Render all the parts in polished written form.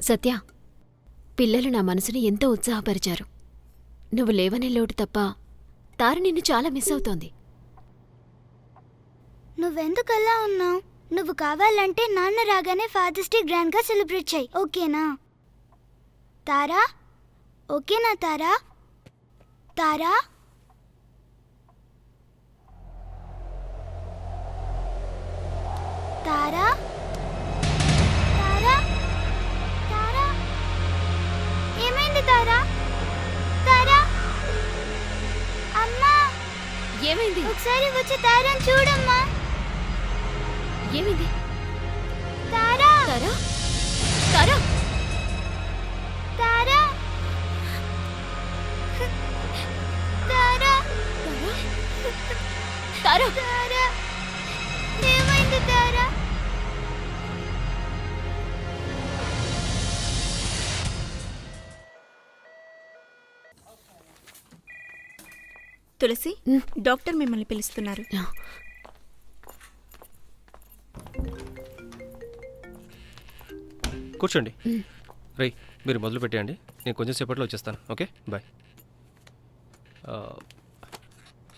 సత్య, పిల్లలు నా మనసుని ఎంతో ఉత్సాహపరిచారు. నువ్వు లేవనే లోటు తప్ప తార నిన్ను చాలా మిస్ అవుతోంది. నువ్వెందుకలా ఉన్నావు? నువ్వు కావాలంటే నాన్న రాగానే ఫాదర్స్ డే గ్రాండ్గా సెలబ్రేట్ చెయ్యి, ఓకేనా? తారా, ఓకేనా తారా? తారా, తారా, తారా, తారా, ఏమైంది తారా? తారా, అమ్మా, ఏమైంది? ఒకసారి వచ్చి తారాని చూడమ్మా. ఏమైంది? తారా, తారా, తారా, తారా, తారా, తారా, తారా, ఏమైంది తారా? తులసి, డాక్టర్ మిమ్మల్ని పిలుస్తున్నారు. కూర్చోండి. రై, మీరు మొదలు పెట్టేయండి, నేను కొంచెం సేపట్లో వచ్చేస్తాను. Okay, bye.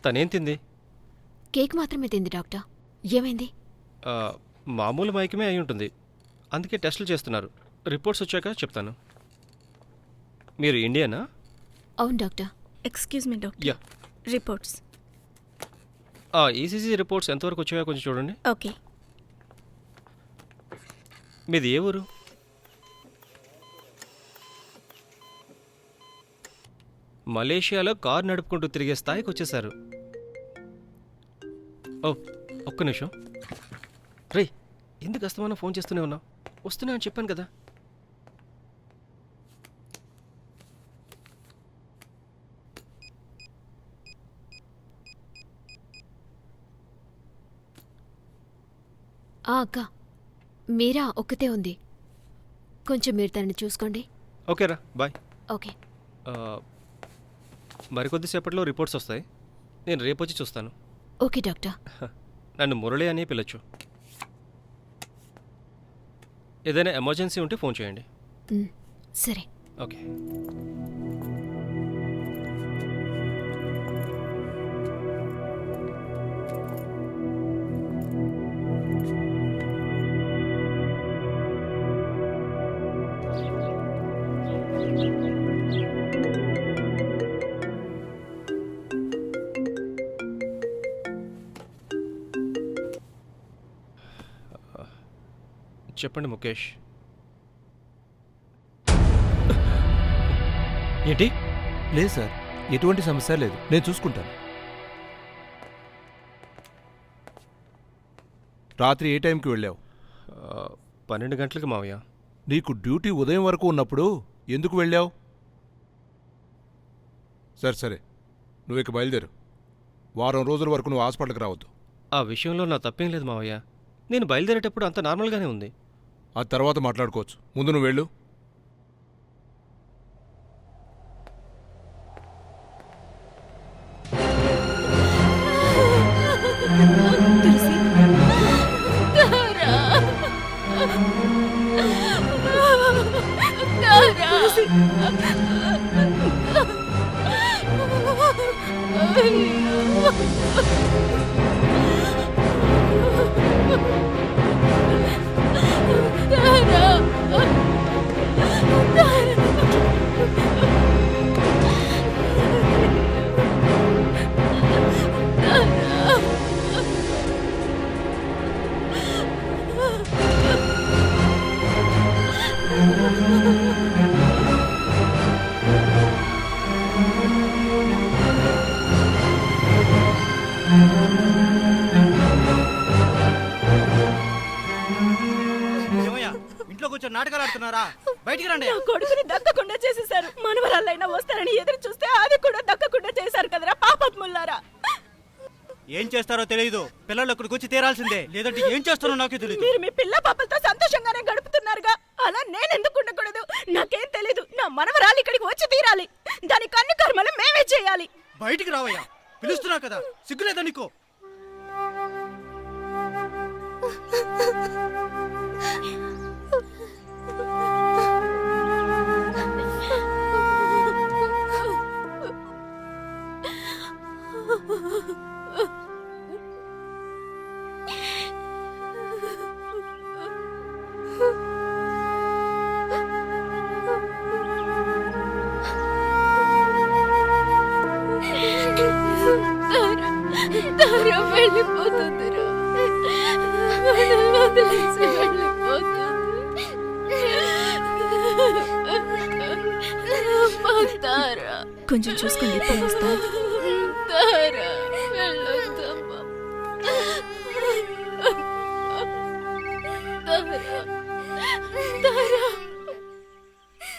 తనేం తింది? కేక్ మాత్రమే తింది డాక్టర్. ఏమైంది? మామూలు మైకమే అయి ఉంటుంది, అందుకే టెస్టులు చేస్తున్నారు. రిపోర్ట్స్ వచ్చాక చెప్తాను. మీరు ఇండియనా? అవును doctor. Excuse me doctor. Yeah. Reports. ECG reports ఎంతవరకు వచ్చాయో కొంచెం చూడండి. ఓకే. మీది ఏ ఊరు? మలేషియాలో కారు నడుపుకుంటూ తిరిగే స్థాయికి వచ్చేసారు. ఓ, ఒక్క నిమిషం. రే, ఎందుకు అస్తమానం ఫోన్ చేస్తూనే ఉన్నావు? వస్తున్నా అని చెప్పాను కదా. అక్క, మీరా ఒక్కతే ఉంది. కొంచెం మీరు తనని చూసుకోండి. ఓకేరా, బాయ్. ఓకే. మరికొద్దిసేపట్లో రిపోర్ట్స్ వస్తాయి, నేను రేపు వచ్చి చూస్తాను. Okay doctor. నన్ను మురళి అని పిలవచ్చు. ఏదైనా ఎమర్జెన్సీ ఉంటే ఫోన్ చేయండి. సరే. ఓకే. చెప్పండి ముఖేష్. ఏంటి? లేదు సార్, ఎటువంటి సమస్య లేదు, నేను చూసుకుంటాను. రాత్రి ఏ టైంకి వెళ్ళావు? 12 గంటలకు మావయ్య. నీకు డ్యూటీ ఉదయం వరకు ఉన్నప్పుడు ఎందుకు వెళ్ళావు? సరే సరే, నువ్వు ఇక బయలుదేరు. వారం రోజుల వరకు నువ్వు హాస్పిటల్కి రావద్దు. ఆ విషయంలో నా తప్పేం లేదు మావయ్య, నేను బయలుదేరేటప్పుడు అంత నార్మల్గానే ఉంది. ఆ తర్వాత మాట్లాడుకోవచ్చు, ముందు నువ్వు వెళ్ళు. తులసి, ఇంట్లో కూర్చొని నాటకాలు ఆడుతున్నారా? బయటికి రండి. కొడుకుని దక్కకుండా చేసేశారు. మనవరాళ్ళైనా వస్తారని ఎదురు చూస్తే అది కూడా దక్కకుండా చేశారు కదరా పాపత్ముల్లారా. ఏం చేస్తారో తెలియదు, పిల్లలు ఇక్కడికి వచ్చి తీరాల్సిందే, లేదంటే ఏం చేస్తారో నాకే తెలియదు. మీరు మీ పిల్ల పాపలతో సంతోషంగానే గడుపుతున్నారుగా, అలా నేనెందుకు ఉండకూడదు? నాకేం తెలీదు, నా మనవరాలు ఇక్కడికి వచ్చి తీరాలి. దానికి అన్ని కర్మలు మేమే చేయాలి. బయటికి రావయ్యా, పిలుస్తున్నా కదా, సిగ్గులేదా నీకు? కొంచెం చూసుకోండి, ఇప్పుడు వస్తా.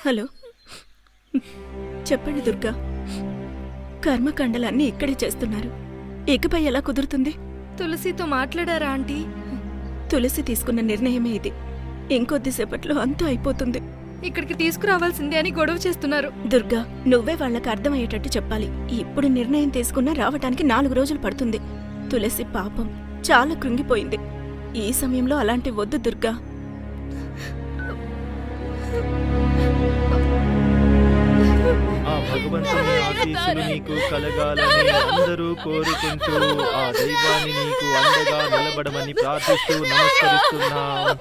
హలో, చెప్పండి దుర్గా. కర్మకాండలన్నీ ఇక్కడే చేస్తున్నారు. ఇకపై ఎలా కుదురుతుంది? తులసితో మాట్లాడారా ఆంటీ? తులసి తీసుకున్న నిర్ణయమే ఇది. ఇంకొద్దిసేపట్లో అంతా అయిపోతుంది. ఇక్కడికి తీసుకురావాల్సిందే అని గొడవ చేస్తున్నారు. దుర్గా, నువ్వే వాళ్ళకి అర్థమయ్యేటట్టు చెప్పాలి. ఇప్పుడు నిర్ణయం తీసుకున్నా రావటానికి 4 రోజులు పడుతుంది. తులసి పాపం చాలా కృంగిపోయింది. ఈ సమయంలో అలాంటి వద్దు దుర్గా. ఆ భగవంతుని ఆశీస్సులు నీకు కలగాలని అందరూ కోరుకుంటూ ఆ దైవాన్ని నీకు అండగా నిలబడమని ప్రార్థిస్తూ నమస్కరిస్తున్నాం.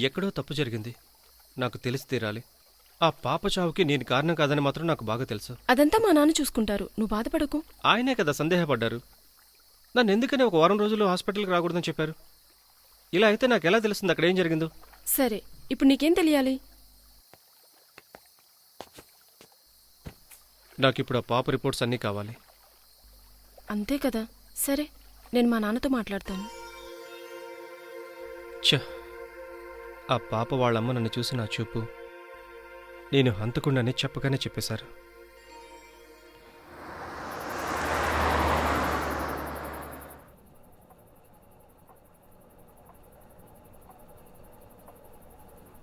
ఎక్కడో తప్పు జరిగింది. నాకు తెలిసి తీరాలి. ఆ పాప చావుకి నేను కారణం కాదని మాత్రం నాకు బాగా తెలుసు. అదంతా మా నాన్న చూసుకుంటారు, నువ్వు బాధపడకు. ఆయనే కదా సందేహపడ్డారు. నన్ను ఎందుకని ఒక వారం రోజులు హాస్పిటల్కి రాకూడదని చెప్పారు. ఇలా అయితే నాకు ఎలా తెలుస్తుంది అక్కడ ఏం జరిగిందో? సరే, ఇప్పుడు నీకేం తెలియాలి? నాకు ఇప్పుడు ఆ పాప రిపోర్ట్స్ అన్నీ కావాలి. అంతే కదా. సరే, నేను మా నాన్నతో మాట్లాడతాను. ఛ, ఆ పాప వాళ్ళమ్మ నన్ను చూసి నా చూపు నేను హంతకుండానే చెప్పగానే చెప్పేశారు.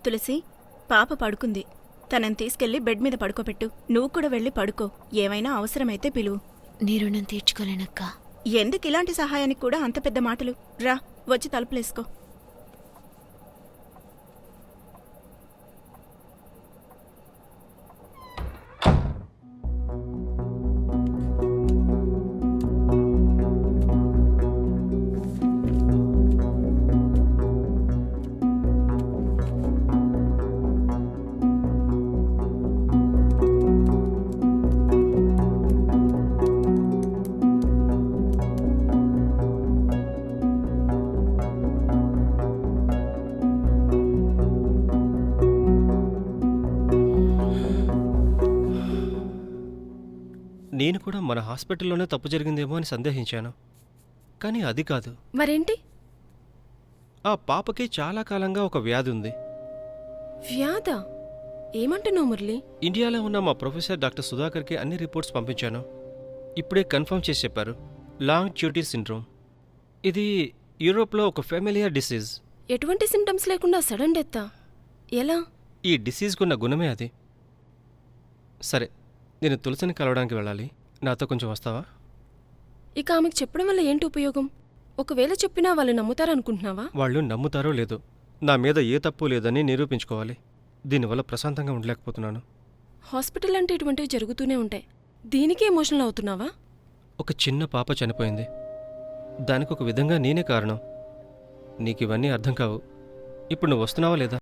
తులసి, పాప పడుకుంది. తనని తీసుకెళ్లి బెడ్ మీద పడుకోబెట్టు. నువ్వు కూడా వెళ్ళి పడుకో. ఏమైనా అవసరమైతే పిలువు. నీ రుణం తీర్చుకోలేనక్క. ఎందుకు ఇలాంటి సహాయానికి కూడా అంత పెద్ద మాటలు? రా, వచ్చి తలుపులేసుకో. నేను కూడా మన హాస్పిటల్లోనే తప్పు జరిగిందేమో అని సందేహించాను. కానీ అది కాదు. మరేంటి? ఆ పాపకి చాలా కాలంగా ఒక వ్యాధి ఉంది. వ్యాధ? ఏమంటున్నావు మురళి? ఇండియాలో ఉన్న మా ప్రొఫెసర్ డాక్టర్ సుధాకర్కి అన్ని రిపోర్ట్స్ పంపించాను. ఇప్పుడే కన్ఫర్మ్ చేసి చెప్పారు. Long QT syndrome. ఇది యూరోప్లో ఒక ఫెమిలియర్ డిసీజ్. ఎటువంటి సిమ్టమ్స్ లేకుండా సడన్ డెత్తా? ఎలా? ఈ డిసీజ్కున్న గుణమే అది. సరే, నేను తులసిని కలవడానికి వెళ్ళాలి. నాతో కొంచెం వస్తావా? ఇక ఆమెకు చెప్పడం వల్ల ఏంటి ఉపయోగం? ఒకవేళ చెప్పినా వాళ్ళు నమ్ముతారనుకుంటున్నావా? వాళ్ళు నమ్ముతారో లేదో, నా మీద ఏ తప్పు లేదని నిరూపించుకోవాలి. దీనివల్ల ప్రశాంతంగా ఉండలేకపోతున్నాను. హాస్పిటల్ అంటే ఇటువంటివి జరుగుతూనే ఉంటాయి. దీనికి ఎమోషనల్ అవుతున్నావా? ఒక చిన్న పాప చనిపోయింది. దానికి ఒక విధంగా నేనే కారణం. నీకు ఇవన్నీ అర్థం కావు. ఇప్పుడు నువ్వు వస్తున్నావా లేదా?